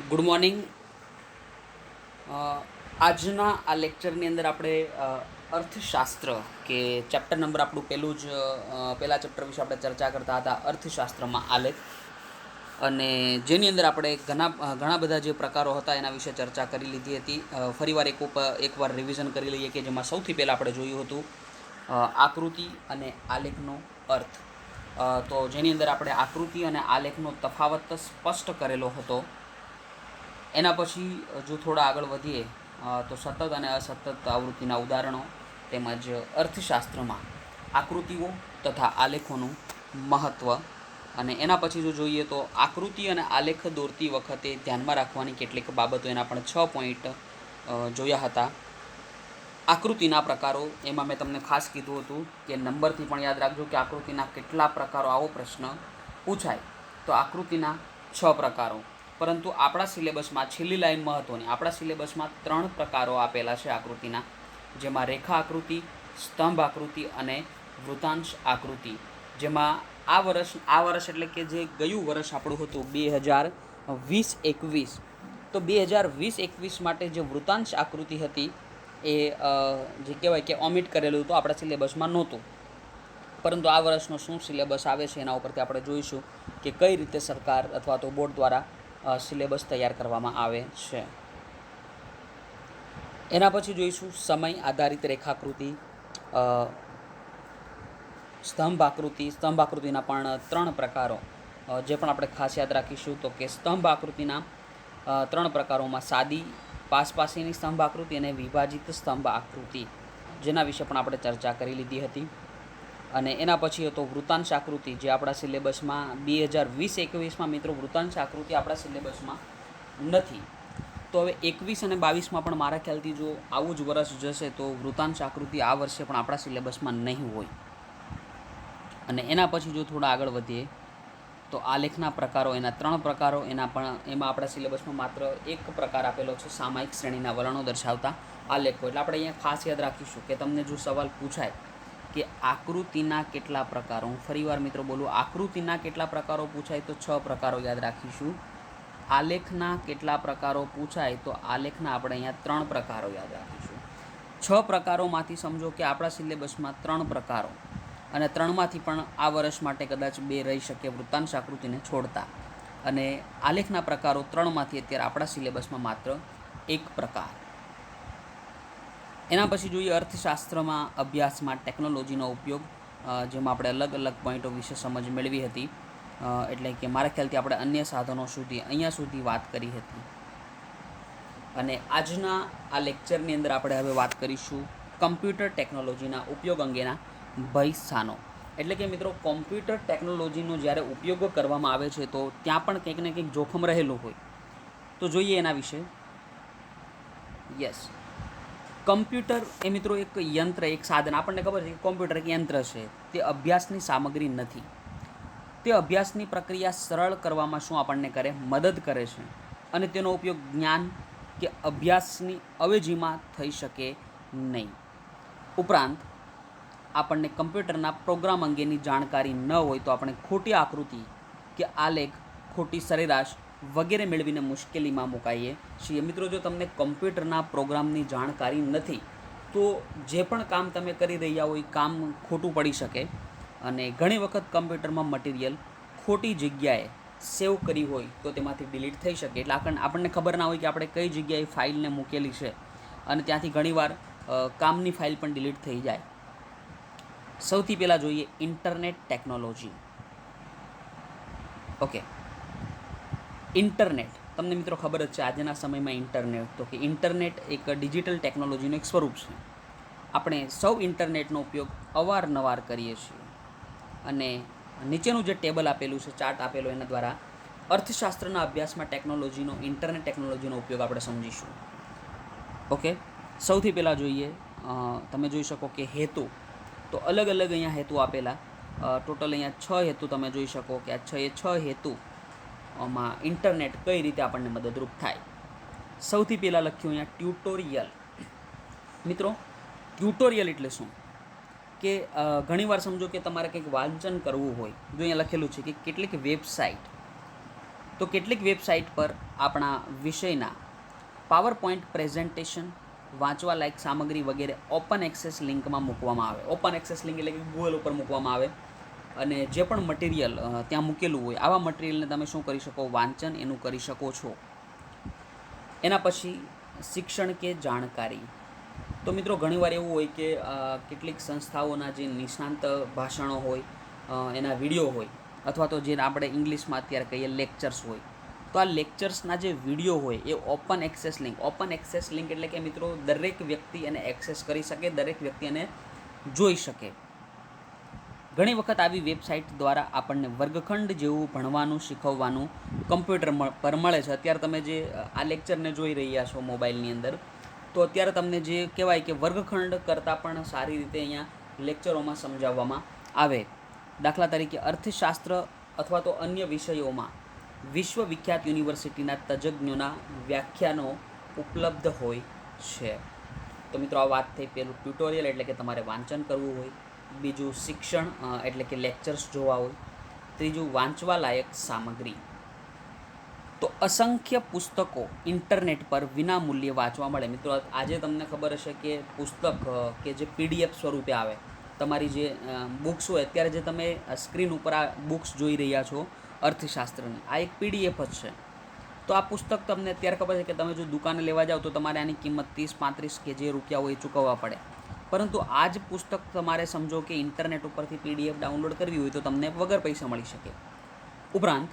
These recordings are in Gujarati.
Good morning. આજના આ લેક્ચરની અંદર આપણે અર્થશાસ્ત્ર કે ચેપ્ટર નંબર આપણું પહેલા ચેપ્ટર વિશે આપણે ચર્ચા કરતા હતા, અર્થશાસ્ત્રમાં આલેખ, અને જેની અંદર આપણે ઘણા બધા જે પ્રકારો હતા એના વિશે ચર્ચા કરી લીધી હતી. ફરીવાર એકવાર રિવિઝન કરી લઈએ કે જેમાં સૌથી પહેલાં આપણે જોયું હતું આકૃતિ અને આલેખનો અર્થ. તો જેની અંદર આપણે આકૃતિ અને આલેખનો તફાવત સ્પષ્ટ કરેલો હતો. એના પછી જો થોડા આગળ વધીએ તો સતત અને અસતત આવૃત્તિના ઉદાહરણો તેમજ અર્થશાસ્ત્રમાં આકૃતિઓ તથા આલેખોનું મહત્ત્વ, અને એના પછી જો જોઈએ તો આકૃતિ અને આલેખ દોરતી વખતે ધ્યાનમાં રાખવાની કેટલીક બાબતો, એના પણ 6 પોઈન્ટ જોયા હતા. આકૃતિના પ્રકારો, એમાં મેં તમને ખાસ કીધું હતું કે નંબરથી પણ યાદ રાખજો કે આકૃતિના કેટલા પ્રકારો, આવો પ્રશ્ન પૂછાય તો આકૃતિના 6 પ્રકારો. પરંતુ આપણા સિલેબસમાં છેલ્લી લાઈન મહત્ત્વની, આપણા સિલેબસમાં 3 પ્રકારો આપેલા છે આકૃતિના, જેમાં રેખા આકૃતિ, સ્તંભ આકૃતિ અને વૃતાંશ આકૃતિ. જેમાં આ વર્ષ એટલે કે જે ગયું વર્ષ આપણું હતું 2020-21, તો 2020-21 માટે જે વૃતાંશ આકૃતિ હતી એ જે કહેવાય કે ઓમિટ કરેલું હતું, આપણા સિલેબસમાં નહોતું. પરંતુ આ વર્ષનો શું સિલેબસ આવે છે એના ઉપરથી આપણે જોઈશું કે કઈ રીતે સરકાર અથવા તો બોર્ડ દ્વારા સિલેબસ તૈયાર કરવામાં આવે છે. એના પછી જોઈશું સમય આધારિત રેખાકૃતિ, સ્તંભ આકૃતિના પણ 3 પ્રકારો, જે પણ આપણે ખાસ યાદ રાખીશું. તો કે સ્તંભ આકૃતિના 3 પ્રકારોમાં સાદી પાસપાસીની સ્તંભ આકૃતિ અને વિભાજિત સ્તંભ આકૃતિ, જેના વિશે પણ આપણે ચર્ચા કરી લીધી હતી. અને એના પછી હતો વૃતાંશ આકૃતિ, જે આપણા સિલેબસમાં 2020-21માં મિત્રો વૃતાંશ આકૃતિ આપણા સિલેબસમાં નથી. તો હવે 21 અને 22માં પણ મારા ખ્યાલથી જો આવું જ વર્ષ જશે તો વૃતાંશ આકૃતિ આ વર્ષે પણ આપણા સિલેબસમાં નહીં હોય. અને એના પછી જો થોડા આગળ વધીએ તો આલેખના પ્રકારો, એના 3 પ્રકારો, એમાં આપણા સિલેબસમાં માત્ર એક પ્રકાર આપેલો છે, સામાયિક શ્રેણીના વલણો દર્શાવતા આલેખો. એટલે આપણે અહીંયા ખાસ યાદ રાખીશું કે તમને જો સવાલ પૂછાય કે આકૃતિના કેટલા પ્રકારો, હું ફરીવાર મિત્રો બોલું, આકૃતિના કેટલા પ્રકારો પૂછાય તો 6 પ્રકારો યાદ રાખીશું. આલેખના કેટલા પ્રકારો પૂછાય તો આલેખના આપણે અહીંયા 3 પ્રકારો યાદ રાખીશું. 6 પ્રકારોમાંથી સમજો કે આપણા સિલેબસમાં 3 પ્રકારો, અને 3માંથી પણ આ વર્ષ માટે કદાચ 2 રહી શકે વૃતાંશ આકૃતિને છોડતા, અને આલેખના પ્રકારો 3માંથી અત્યારે આપણા સિલેબસમાં માત્ર 1 પ્રકાર. એના પછી જોઈએ અર્થશાસ્ત્રમાં અભ્યાસમાં ટેકનોલોજીનો ઉપયોગ, જેમાં આપણે અલગ અલગ પોઈન્ટો વિશે સમજ મેળવી હતી. એટલે કે મારા ખ્યાલથી આપણે અન્ય સાધનો સુધી અહીંયા સુધી વાત કરી હતી. અને આજના આ લેક્ચરની અંદર આપણે હવે વાત કરીશું કમ્પ્યુટર ટેકનોલોજીના ઉપયોગ અંગેના ભય સ્થાનો. એટલે કે મિત્રો કોમ્પ્યુટર ટેકનોલોજીનો જ્યારે ઉપયોગ કરવામાં આવે છે તો ત્યાં પણ કંઈક ને કંઈક જોખમ રહેલું હોય. તો જોઈએ એના વિશે. યસ, કમ્પ્યુટર એ મિત્રો એક યંત્ર, એક સાધન. આપણને ખબર છે કે કોમ્પ્યુટર એક યંત્ર છે, તે અભ્યાસની સામગ્રી નથી. તે અભ્યાસની પ્રક્રિયા સરળ કરવામાં શું આપણને કરે, મદદ કરે છે. અને તેનો ઉપયોગ જ્ઞાન કે અભ્યાસની અવેજીમાં થઈ શકે નહીં. ઉપરાંત આપણને કમ્પ્યુટરના પ્રોગ્રામ અંગેની જાણકારી ન હોય તો આપણે ખોટી આકૃતિ કે આલેખ, ખોટી સરેરાશ વગેરે મેળવીને મુશ્કેલીમાં મુકાઈએ છીએ. મિત્રો, જો તમને કમ્પ્યુટરના પ્રોગ્રામની જાણકારી નથી તો જે પણ કામ તમે કરી રહ્યા હોય કામ ખોટું પડી શકે. અને ઘણી વખત કમ્પ્યુટરમાં મટીરિયલ ખોટી જગ્યાએ સેવ કરી હોય તો તેમાંથી ડિલીટ થઈ શકે. એટલે આપણને ખબર ના હોય કે આપણે કઈ જગ્યાએ ફાઇલને મૂકેલી છે, અને ત્યાંથી ઘણીવાર કામની ફાઇલ પણ ડિલીટ થઈ જાય. સૌથી પહેલાં જોઈએ ઇન્ટરનેટ ટેકનોલોજી. ઓકે, ઇન્ટરનેટ તમને મિત્રો ખબર જ છે આજના સમયમાં ઇન્ટરનેટ, તો કે ઇન્ટરનેટ એક ડિજિટલ ટેકનોલોજીનું એક સ્વરૂપ છે. આપણે સૌ ઇન્ટરનેટનો ઉપયોગ અવારનવાર કરીએ છીએ. અને નીચેનું જે ટેબલ આપેલું છે, ચાર્ટ આપેલો, એના દ્વારા અર્થશાસ્ત્રના અભ્યાસમાં ઇન્ટરનેટ ટેકનોલોજીનો ઉપયોગ આપણે સમજીશું. ઓકે, સૌથી પહેલાં જોઈએ, તમે જોઈ શકો કે હેતુ. તો અલગ અલગ અહીંયા હેતુ આપેલા, ટોટલ અહીંયા 6 હેતુ તમે જોઈ શકો કે આ 6 હેતુમાં ઇન્ટરનેટ કઈ રીતે આપણને મદદરૂપ થાય. સૌથી પહેલાં લખ્યું અહીંયા ટ્યુટોરિયલ. મિત્રો, ટ્યુટોરિયલ એટલે શું કે ઘણીવાર સમજો કે તમારે કંઈક વાંચન કરવું હોય, જો અહીંયા લખેલું છે કે કેટલીક વેબસાઇટ તો કેટલીક વેબસાઇટ પર આપણા વિષયના પાવર પોઈન્ટ પ્રેઝન્ટેશન, વાંચવા લાયક સામગ્રી વગેરે ઓપન એક્સેસ લિંકમાં મૂકવામાં આવે. ઓપન એક્સેસ લિંક એટલે કે ગૂગલ ઉપર મૂકવામાં આવે અને જે પણ મટીરિયલ ત્યાં મૂકેલું હોય આવા મટીરિયલને તમે શું કરી શકો, વાંચન એનું કરી શકો છો. એના પછી શિક્ષણ કે જાણકારી. તો મિત્રો ઘણીવાર એવું હોય કે કેટલીક સંસ્થાઓના જે નિષ્ણાંત ભાષણો હોય, એના વિડીયો હોય, અથવા તો જે આપણે ઇંગ્લિશમાં અત્યારે કહીએ લેક્ચર્સ હોય, તો આ લેક્ચર્સના જે વિડીયો હોય એ ઓપન એક્સેસ લિંક એટલે કે મિત્રો દરેક વ્યક્તિ એને એક્સેસ કરી શકે, દરેક વ્યક્તિ એને જોઈ શકે. ઘણી વખત આવી વેબસાઇટ દ્વારા આપણને વર્ગખંડ જેવું ભણવાનું, શીખવવાનું કમ્પ્યુટર પર મળે છે. અત્યારે તમે જે આ લેક્ચરને જોઈ રહ્યા છો મોબાઈલની અંદર, તો અત્યારે તમને જે કહેવાય કે વર્ગખંડ કરતાં પણ સારી રીતે અહીંયા લેક્ચરોમાં સમજાવવામાં આવે. દાખલા તરીકે અર્થશાસ્ત્ર અથવા તો અન્ય વિષયોમાં વિશ્વવિખ્યાત યુનિવર્સિટીના તજજ્ઞોના વ્યાખ્યાનો ઉપલબ્ધ હોય છે. તો મિત્રો આ વાત થઈ પેલું ટ્યુટોરિયલ એટલે કે તમારે વાંચન કરવું હોય, બીજું શિક્ષણ એટલે કે લેક્ચર્સ જોવા હોય, ત્રીજું વાંચવા લાયક સામગ્રી. તો અસંખ્ય પુસ્તકો ઇન્ટરનેટ પર વિના મૂલ્યે વાંચવા મળે. મિત્રો આજે તમને ખબર હશે કે પુસ્તક કે જે PDF સ્વરૂપે આવે, તમારી જે બુક્સ હોય, અત્યારે જે તમે સ્ક્રીન ઉપર આ બુક્સ જોઈ રહ્યા છો અર્થશાસ્ત્રની, આ એક PDF જ છે. તો આ પુસ્તક તમને અત્યારે ખબર છે કે તમે જો દુકાને લેવા જાઓ તો તમારે આની કિંમત 30-35 કે જે રૂપિયા હોય એ ચૂકવવા પડે. પરંતુ આ જ પુસ્તક તમારે સમજો કે ઇન્ટરનેટ ઉપરથી PDF ડાઉનલોડ કરવી હોય તો તમને વગર પૈસા મળી શકે. ઉપરાંત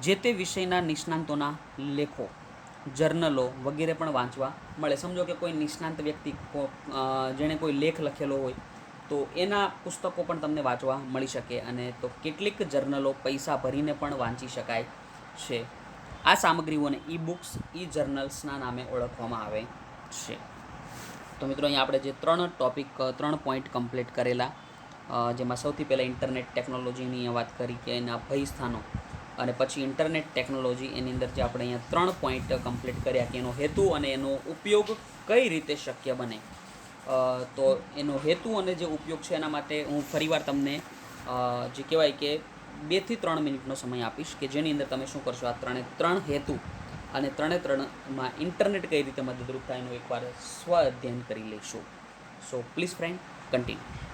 જે તે વિષયના નિષ્ણાંતોના લેખો, જર્નલો વગેરે પણ વાંચવા મળે. સમજો કે કોઈ નિષ્ણાંત વ્યક્તિ જેણે કોઈ લેખ લખેલો હોય તો એના પુસ્તકો પણ તમને વાંચવા મળી શકે. અને તો કેટલીક જર્નલો પૈસા ભરીને પણ વાંચી શકાય છે. આ સામગ્રીઓને ઈ-બુક્સ, ઈ-જર્નલ્સના નામે ઓળખવામાં આવે છે. તો મિત્રો અહીંયા આપણે જે 3 પોઈન્ટ કમ્પ્લીટ કરેલા, જેમાં સૌથી પહેલાં ઇન્ટરનેટ ટેકનોલોજીની વાત કરી કે એના ભય સ્થાનો, અને પછી ઇન્ટરનેટ ટેકનોલોજી, એની અંદર જે આપણે અહીંયા 3 પોઈન્ટ કમ્પ્લીટ કર્યા કે એનો હેતુ અને એનો ઉપયોગ કઈ રીતે શક્ય બને. તો એનો હેતુ અને જે ઉપયોગ છે એના માટે હું ફરીવાર તમને જે કહેવાય કે 2 થી 3 મિનિટનો સમય આપીશ કે જેની અંદર તમે શું કરશો, આ 3 હેતુ અને 3માં ઇન્ટરનેટ કઈ રીતે મદદરૂપ થાય એનું એકવાર સ્વ અધ્યયન કરી લઈશું. So please friend, continue.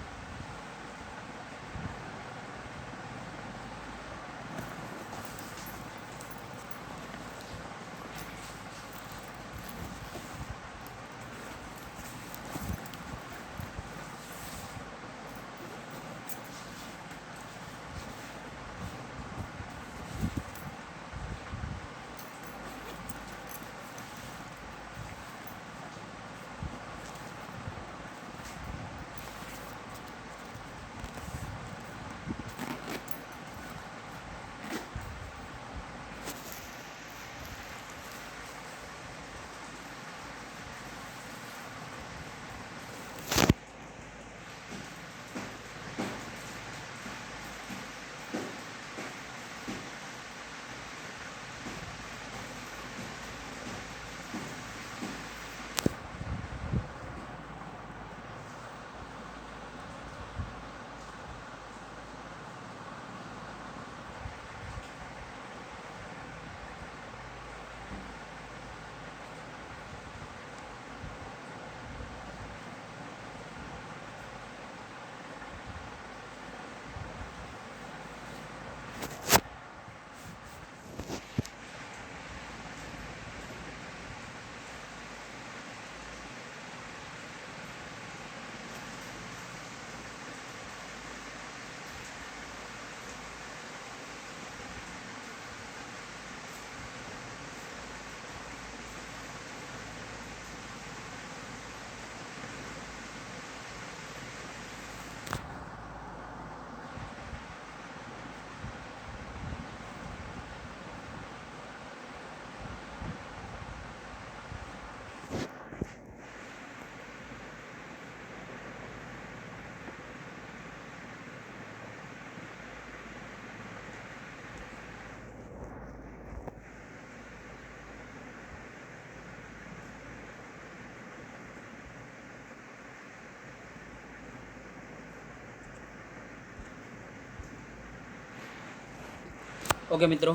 Okay મિત્રો,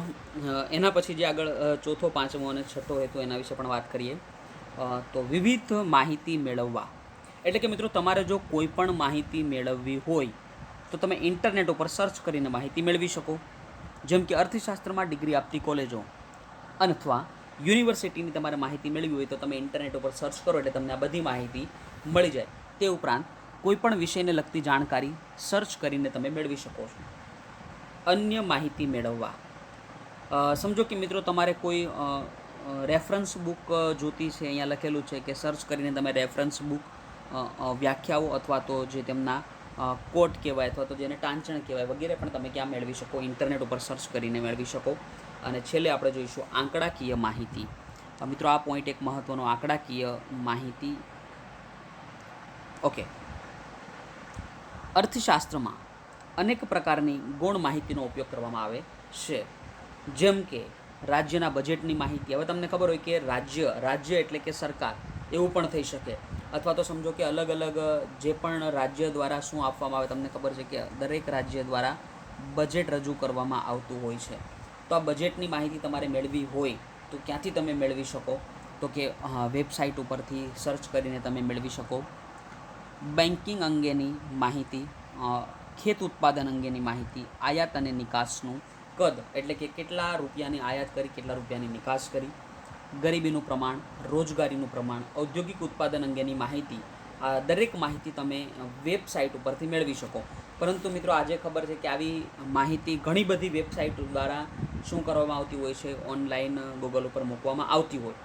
એના પછી જે આગળ ચોથો, પાંચમો અને છઠ્ઠો હેતુ એના વિશે પણ વાત કરીએ. તો વિવિધ માહિતી મેળવવા એટલે કે મિત્રો, તમારે જો કોઈ પણ માહિતી મેળવવી હોય તો તમે ઇન્ટરનેટ ઉપર સર્ચ કરીને માહિતી મેળવી શકો. જેમ કે અર્થશાસ્ત્રમાં ડિગ્રી આપતી કોલેજો અથવા યુનિવર્સિટીની તમારે માહિતી મેળવી હોય તો તમે ઇન્ટરનેટ ઉપર સર્ચ કરો એટલે તમને આ બધી માહિતી મળી જાય. તે ઉપરાંત કોઈપણ વિષયને લગતી જાણકારી સર્ચ કરીને તમે મેળવી શકો છો. અન્ય માહિતી મેળવવા, સમજો કે મિત્રો તમારે કોઈ રેફરન્સ બુક જોતી છે. અહીંયા લખેલું છે કે સર્ચ કરીને તમે રેફરન્સ બુક વ્યાખ્યાઓ અથવા તો જે તેમના કોટ કહેવાય અથવા તો જેને ટાંચણ કહેવાય વગેરે પણ તમે ક્યાં મેળવી શકો? ઇન્ટરનેટ ઉપર સર્ચ કરીને મેળવી શકો. અને છેલ્લે આપણે જોઈશું આંકડાકીય માહિતી. મિત્રો, આ પોઈન્ટ એક મહત્ત્વનો, આંકડાકીય માહિતી. ઓકે, અર્થશાસ્ત્રમાં અનેક પ્રકારની ગૌણ માહિતીનો ઉપયોગ કરવામાં આવે છે. જેમ કે રાજ્યના બજેટની માહિતી. હવે તમને ખબર હોય કે રાજ્ય એટલે કે સરકાર એવું પણ થઈ શકે. અથવા તો સમજો કે અલગ અલગ જે પણ રાજ્ય દ્વારા શું આપવામાં આવે, તમને ખબર છે કે દરેક રાજ્ય દ્વારા બજેટ રજૂ કરવામાં આવતું હોય છે. તો આ બજેટની માહિતી તમારે મેળવી હોય તો ક્યાંથી તમે મેળવી શકો? તો કે વેબસાઇટ ઉપરથી સર્ચ કરીને તમે મેળવી શકો. બેન્કિંગ અંગેની માહિતી, ખેત ઉત્પાદન અંગેની માહિતી, આયાત અને નિકાસનું કદ એટલે કે કેટલા રૂપિયાની આયાત કરી, કેટલા રૂપિયાની નિકાસ કરી, ગરીબીનું પ્રમાણ, રોજગારીનું પ્રમાણ, ઔદ્યોગિક ઉત્પાદન અંગેની માહિતી. આ દરેક માહિતી તમે વેબસાઇટ ઉપરથી મેળવી શકો. પરંતુ મિત્રો, આજે ખબર છે કે આવી માહિતી ઘણી બધી વેબસાઇટ દ્વારા શું કરવામાં આવતી હોય છે? ઓનલાઈન ગૂગલ ઉપર મૂકવામાં આવતી હોય.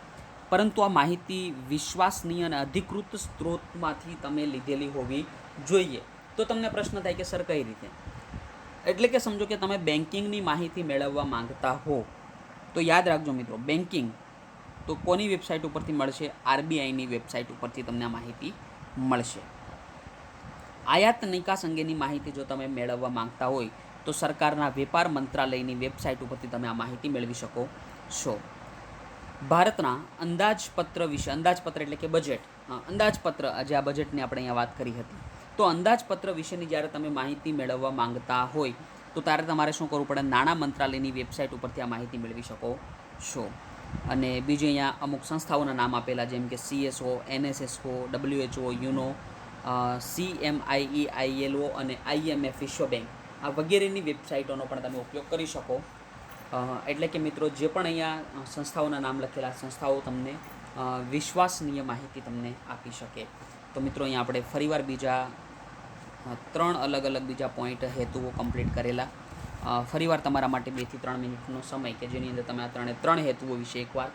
પરંતુ આ માહિતી વિશ્વસનીય અને અધિકૃત સ્ત્રોતમાંથી તમે લીધેલી હોવી જોઈએ. તો તમને પ્રશ્ન થાય કે સર કઈ રીતે? એટલે કે સમજો કે તમે બેન્કિંગની માહિતી મેળવવા માંગતા હો તો યાદ રાખજો મિત્રો, બેન્કિંગ તો કોની વેબસાઇટ ઉપરથી મળશે? આરબીઆઈની વેબસાઇટ ઉપરથી તમને આ માહિતી મળશે. આયાત નિકાસ અંગેની માહિતી જો તમે મેળવવા માંગતા હોય તો સરકારના વેપાર મંત્રાલયની વેબસાઇટ ઉપરથી તમે આ માહિતી મેળવી શકો છો. ભારતના અંદાજપત્ર વિશે, અંદાજપત્ર એટલે કે બજેટ, અંદાજપત્ર, આજે આ બજેટની આપણે અહીંયા વાત કરી હતી. તો અંદાજપત્ર વિશેની જ્યારે તમે માહિતી મેળવવા માંગતા હોય તો ત્યારે તમારે શું કરવું પડે? નાણાં મંત્રાલયની વેબસાઇટ ઉપરથી આ માહિતી મેળવી શકો છો. અને બીજી અહીંયા અમુક સંસ્થાઓના નામ આપેલા, જેમ કે CSO, NSSO, WHO, UNO, CMIEILO અને IMF, વિશ્વ બેંક, આ વગેરેની વેબસાઇટોનો પણ તમે ઉપયોગ કરી શકો. એટલે કે મિત્રો, જે પણ અહીંયા સંસ્થાઓના નામ લખેલા સંસ્થાઓ તમને વિશ્વસનીય માહિતી તમને આપી શકે. તો મિત્રો, અહીંયા આપણે ફરીવાર બીજા 3 અલગ અલગ બીજા પોઈન્ટ, હેતુઓ કમ્પ્લીટ કરેલા. ફરીવાર તમારા માટે 2 થી 3 મિનિટનો સમય કે જેની અંદર તમે આ 3 હેતુઓ વિશે એકવાર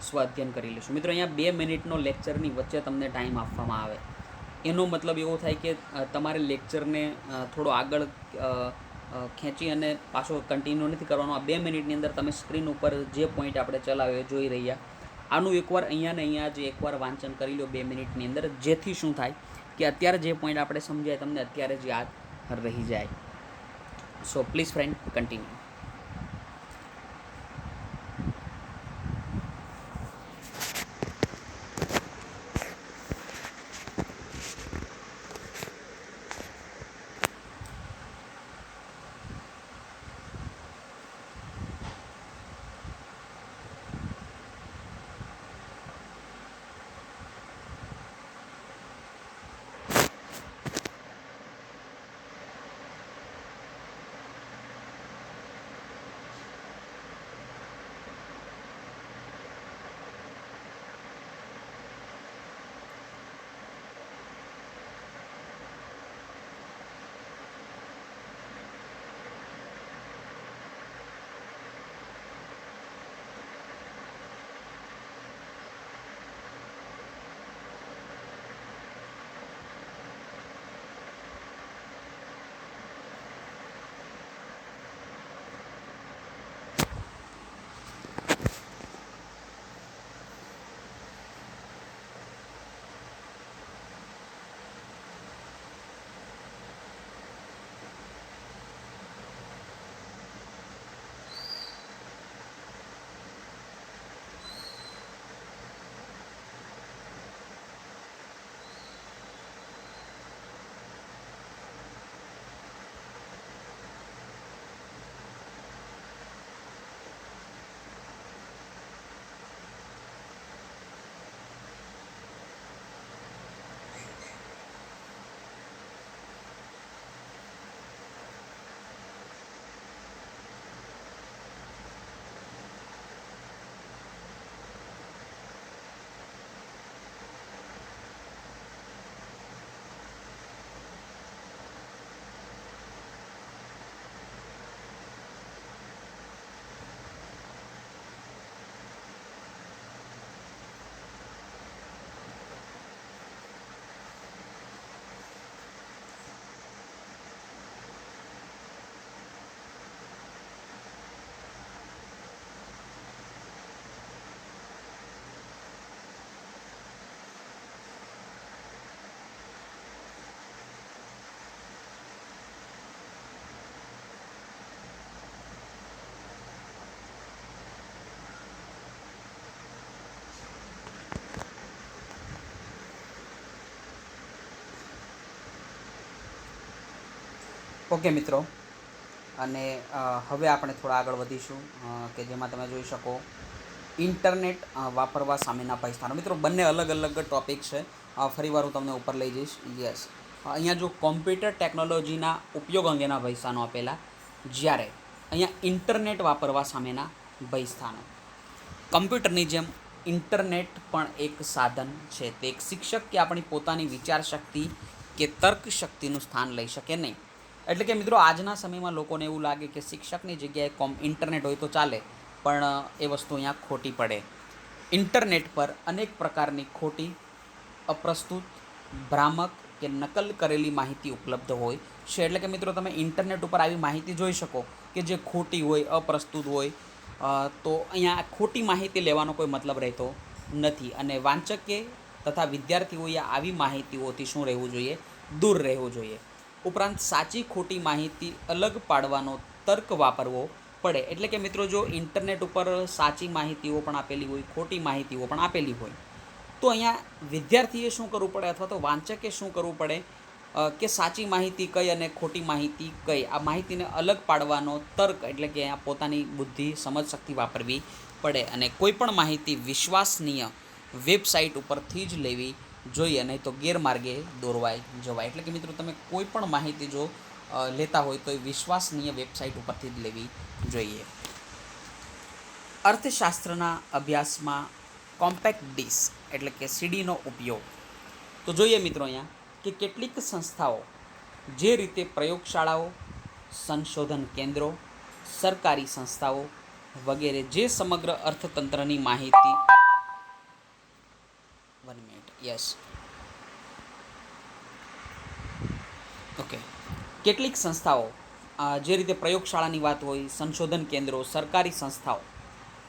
સ્વાધ્યાયન કરી લેશો. મિત્રો, અહીંયા 2 મિનિટનો લેક્ચરની વચ્ચે તમને ટાઈમ આપવામાં આવે, એનો મતલબ એવો થાય કે તમારે લેક્ચરને થોડો આગળ ખેંચી અને પાછો કન્ટિન્યુ નથી કરવાનો. આ 2 મિનિટની અંદર તમે સ્ક્રીન ઉપર જે પોઈન્ટ આપણે ચલાવ્યો જોઈ રહ્યા, આનું એકવાર અહીંયા ને અહીંયા જ એકવાર વાંચન કરી લો 2 મિનિટની અંદર, જેથી શું થાય કે અત્યારે જે પોઈન્ટ આપણે સમજાય તમને અત્યારે જ યાદ રહી જાય. So please friend, continue. Okay મિત્રો, અને હવે આપણે થોડા આગળ વધીશું કે જેમાં તમે જોઈ શકો ઇન્ટરનેટ વાપરવા સામેના ભયસ્થાનો. મિત્રો બંને અલગ અલગ ટૉપિક છે, ફરીવાર હું તમને ઉપર લઈ જઈશ. યસ, અહીંયા જો કોમ્પ્યુટર ટેકનોલોજીના ઉપયોગ અંગેના ભયસ્થાનો આપેલા, જ્યારે અહીંયા ઇન્ટરનેટ વાપરવા સામેના ભયસ્થાનો. કમ્પ્યુટરની જેમ ઇન્ટરનેટ પણ એક સાધન છે. તે એક શિક્ષક કે આપણી પોતાની વિચારશક્તિ કે તર્ક શક્તિનું સ્થાન લઈ શકે નહીં. એટલે કે મિત્રો, આજના સમયમાં લોકોને એવું લાગે કે શિક્ષકની જગ્યાએ ઇન્ટરનેટ હોય તો ચાલે, પણ એ વસ્તુ અહીંયા ખોટી પડે. ઇન્ટરનેટ પર અનેક પ્રકારની ખોટી, અપ્રસ્તુત, ભ્રામક કે નકલ કરેલી માહિતી ઉપલબ્ધ હોય છે. એટલે કે મિત્રો, તમે ઇન્ટરનેટ ઉપર આવી માહિતી જોઈ શકો કે જે ખોટી હોય, અપ્રસ્તુત હોય, તો અહીંયા ખોટી માહિતી લેવાનો કોઈ મતલબ રહેતો નથી. અને વાંચકે તથા વિદ્યાર્થીઓએ આવી માહિતીઓથી શું રહેવું જોઈએ? દૂર રહેવું જોઈએ. ઉપરાંત સાચી ખોટી માહિતી અલગ પાડવાનો તર્ક વાપરવો પડે. એટલે કે મિત્રો, જો ઇન્ટરનેટ ઉપર સાચી માહિતીઓ પણ આપેલી હોય, ખોટી માહિતીઓ પણ આપેલી હોય, તો અહીંયા વિદ્યાર્થીએ શું કરવું પડે અથવા તો વાંચકે શું કરવું પડે કે સાચી માહિતી કઈ અને ખોટી માહિતી કઈ, આ માહિતીને અલગ પાડવાનો તર્ક, એટલે કે અહીંયા પોતાની બુદ્ધિ, સમજ શક્તિ વાપરવી પડે. અને કોઈ પણ માહિતી વિશ્વસનીય વેબસાઇટ ઉપરથી જ લેવી જોઈએ, નહીં તો ગેરમાર્ગે દોરવાઈ જવાય. એટલે કે મિત્રો, તમે કોઈ પણ માહિતી જો લેતા હોય તો એ વિશ્વસનીય વેબસાઇટ ઉપરથી જ લેવી જોઈએ. અર્થશાસ્ત્રના અભ્યાસમાં કોમ્પેક્ટ ડિસ્ક એટલે કે સીડીનો ઉપયોગ. તો જોઈએ મિત્રો અહીંયા કે કેટલીક સંસ્થાઓ જે રીતે પ્રયોગશાળાઓ, સંશોધન કેન્દ્રો, સરકારી સંસ્થાઓ વગેરે જે સમગ્ર અર્થતંત્રની માહિતી કેટલીક સંસ્થાઓ જે રીતે પ્રયોગશાળાની વાત હોય, સંશોધન કેન્દ્રો, સરકારી સંસ્થાઓ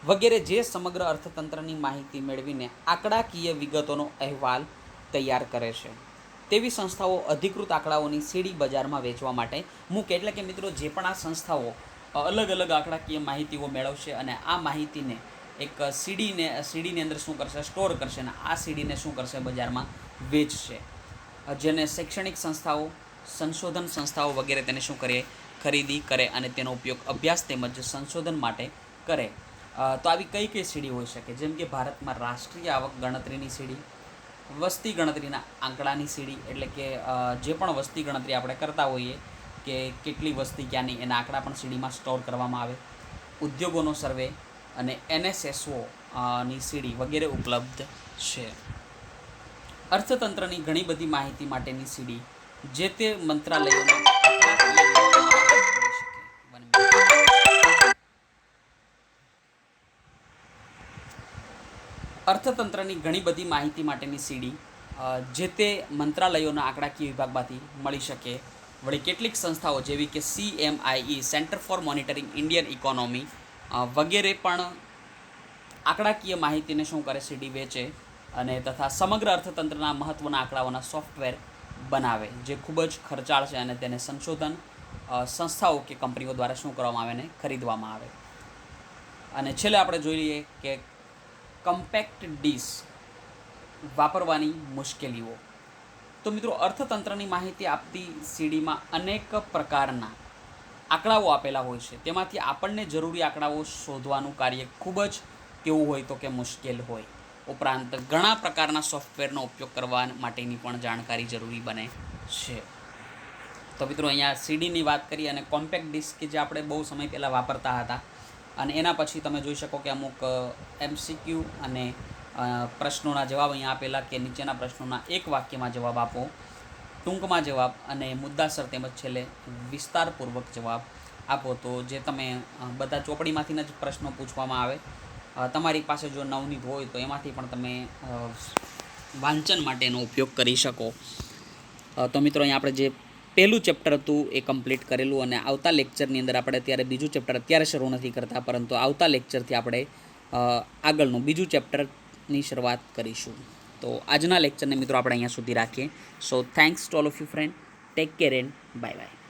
વગેરે જે સમગ્ર અર્થતંત્રની માહિતી મેળવીને આંકડાકીય વિગતોનો અહેવાલ તૈયાર કરે છે, તેવી સંસ્થાઓ અધિકૃત આંકડાઓની સીડી બજારમાં વેચવા માટે મૂકે. એટલે કે મિત્રો, જે પણ આ સંસ્થાઓ અલગ અલગ આંકડાકીય માહિતીઓ મેળવશે અને આ માહિતીને એક સીડીની અંદર શું કરશે? સ્ટોર કરશે, અને આ સીડીને શું કરશે? બજારમાં વેચશે. જેને શૈક્ષણિક સંસ્થાઓ, સંશોધન સંસ્થાઓ વગેરે તેને શું કરે? ખરીદી કરે અને તેનો ઉપયોગ અભ્યાસ તેમજ સંશોધન માટે કરે. તો આવી કઈ કઈ સીડી હોઈ શકે? જેમ કે ભારતમાં રાષ્ટ્રીય આવક ગણતરીની સીડી, વસ્તી ગણતરીના આંકડાની સીડી, એટલે કે જે પણ વસ્તી ગણતરી આપણે કરતા હોઈએ કે કેટલી વસ્તી ક્યાંની, એના આંકડા પણ સીડીમાં સ્ટોર કરવામાં આવે. ઉદ્યોગોનો સર્વે અને NSSO ની સીડી વગેરે ઉપલબ્ધ છે. અર્થતંત્રની ઘણી બધી માહિતી માટેની સીડી જે તે મંત્રાલયોના અર્થતંત્રની ઘણી બધી માહિતી માટેની સીડી જે તે મંત્રાલયોના આંકડાકીય વિભાગમાંથી મળી શકે. વળી કેટલીક સંસ્થાઓ જેવી કે CMIE, centre for monitoring Indian economy વગેરે પણ આંકડાકીય માહિતીને શું કરે? સીડી વેચે અને તથા સમગ્ર અર્થતંત્રના મહત્ત્વના આંકડાઓના સોફ્ટવેર બનાવે, જે ખૂબ જ ખર્ચાળ છે અને તેને સંશોધન સંસ્થાઓ કે કંપનીઓ દ્વારા શું કરવામાં આવે? ને ખરીદવામાં આવે. અને છેલ્લે આપણે જોઈ લઈએ કે કમ્પેક્ટ ડિસ્ક વાપરવાની મુશ્કેલીઓ. તો મિત્રો, અર્થતંત્રની માહિતી આપતી સીડીમાં અનેક પ્રકારના આંકડાઓ આપેલા હોય છે. તેમાંથી આપણને જરૂરી આંકડાઓ શોધવાનું કાર્ય ખૂબ જ કેવું હોય તો કે મુશ્કેલ હોય. ઉપરાંત ઘણા પ્રકારના સોફ્ટવેરનો ઉપયોગ કરવા માટેની પણ જાણકારી જરૂરી બને છે. તો મિત્રો, અહીંયા સીડીની વાત કરી અને કોમ્પેક્ટ ડિસ્ક કે જે આપણે બહુ સમય પહેલાં વાપરતા હતા, અને એના પછી તમે જોઈ શકો કે અમુક MCQ અને પ્રશ્નોના જવાબ અહીંયા આપેલા કે નીચેના પ્રશ્નોના એક વાક્યમાં જવાબ આપો, ટૂંકમાં જવાબ અને મુદ્દાસર તેમજ છેલ્લે વિસ્તારપૂર્વક જવાબ આપો. તો જે તમે બધા ચોપડીમાંથી જ પ્રશ્નો પૂછવામાં આવે, તમારી પાસે જો નવનીત હોય તો એમાંથી પણ તમે વાંચન માટેનો ઉપયોગ કરી શકો. તો મિત્રો, અહીંયા આપણે જે પહેલું ચેપ્ટર હતું એ કમ્પ્લીટ કરેલું, અને આવતા લેક્ચરની અંદર આપણે અત્યારે બીજું ચેપ્ટર અત્યારે શરૂ નથી કરતા, પરંતુ આવતા લેક્ચરથી આપણે આગળનું બીજું ચેપ્ટરની શરૂઆત કરીશું. તો આજના લેક્ચરને મિત્રો આપણે અહીંયા સુધી રાખીએ. સો thanks to all of you friend. Take care and bye bye.